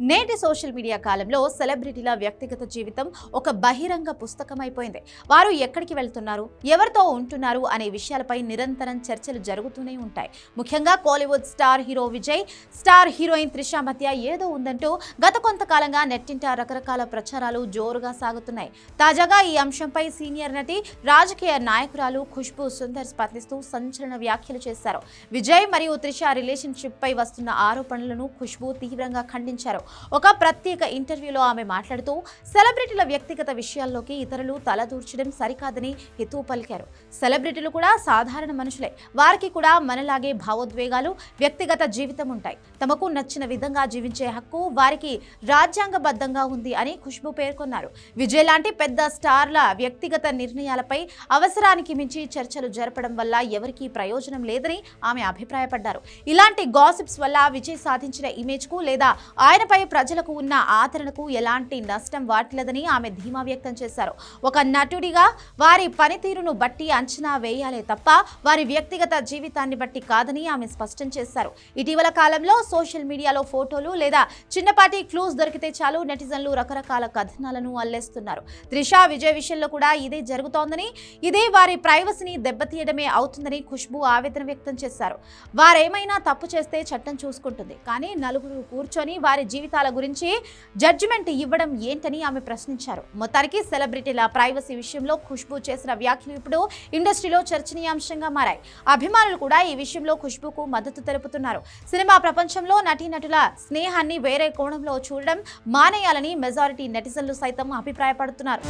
నేటి social media కాలంలో సెలబ్రిటీల వ్యక్తిగత జీవితం ఒక బహిరంగ పుస్తకం అయిపోయింది. వారు ఎక్కడికి వెళ్తున్నారు, ఎవరితో ఉంటున్నారు అనే విషయాలపై నిరంతరం చర్చలు జరుగుతూనే ఉంటాయి. ముఖ్యంగా Kollywood star hero Vijay, star heroine Trisha మధ్య ఏదో ఉందంటూ గత కొంతకాలంగా నెట్టింట రకరకాల ప్రచారాలు జోరుగా సాగుతున్నాయి. తాజాగా ఈ అంశంపై సీనియర్ నటి, రాజకీయ నాయకురాలు ఖుష్బూ సుందర్ స్పందిస్తూ సంచలన వ్యాఖ్యలు చేశారు. విజయ్ మరియు త్రిష రిలేషన్షిప్ పై వస్తున్న ఆరోపణలను ఖుష్బూ తీవ్రంగా ఖండించారు. ఒక ప్రత్యేక ఇంటర్వ్యూలో ఆమె మాట్లాడుతూ సెలబ్రిటీల వ్యక్తిగత విషయాల్లోకి ఇతరులు తలదూర్చడం సరికాదని హితవు పలికారు. సెలబ్రిటీలు కూడా సాధారణ మనుషులే, వారికి కూడా మనలాగే భావోద్వేగాలు, వ్యక్తిగత జీవితం ఉంటాయి. తమకు నచ్చిన విధంగా జీవించే హక్కు వారికి రాజ్యాంగబద్ధంగా ఉంది అని ఖుష్బూ పేర్కొన్నారు. విజయ్ లాంటి పెద్ద స్టార్ల వ్యక్తిగత నిర్ణయాలపై అవసరానికి మించి చర్చలు జరపడం వల్ల ఎవరికీ ప్రయోజనం లేదని ఆమె అభిప్రాయపడ్డారు. ఇలాంటి గాసిప్స్ వల్ల విజయ్ సాధించిన ఇమేజ్ కు లేదా ఆయనపై ప్రజలకు ఉన్న ఆదరణకు ఎలాంటి నష్టం వాటిల్లదని ఆమె ధీమా వ్యక్తం చేశారు. ఒక నటుడిగా వారి పనితీరును బట్టి అంచనా వేయాలే తప్ప వారి వ్యక్తిగత జీవితాన్ని బట్టి కాదని ఆమె స్పష్టం చేశారు. ఇటీవల కాలంలో సోషల్ మీడియాలో ఫోటోలు లేదా చిన్నపాటి క్లూస్ దొరికితే చాలు నెటిజన్లు రకరకాల కథనాలను అల్లేస్తున్నారు. త్రిష, విజయ్ విషయంలో కూడా ఇదే జరుగుతోందని, ఇదే వారి ప్రైవసీని దెబ్బతీయడమే అవుతుందని ఖుష్బూ ఆవేదన వ్యక్తం చేశారు. వారేమైనా తప్పు చేస్తే చట్టం చూసుకుంటుంది, కానీ నలుగురు కూర్చొని వారి జీవితాల గురించి జడ్జిమెంట్ ఇవ్వడం ఏంటని ఆమె ప్రశ్నించారు. మొత్తానికి సెలబ్రిటీల ప్రైవసీ విషయంలో ఖుష్బూ చేసిన వ్యాఖ్యలు ఇప్పుడు ఇండస్ట్రీలో చర్చనీయాంశంగా మారాయి. అభిమానులు కూడా ఈ విషయంలో ఖుష్బూకు మద్దతు తెలుపుతున్నారు. సినిమా ప్రపంచంలో నటీనటుల స్నేహాన్ని వేరే కోణంలో చూడడం మానేయాలని మెజారిటీ నెటిజన్లు సైతం అభిప్రాయపడుతున్నారు.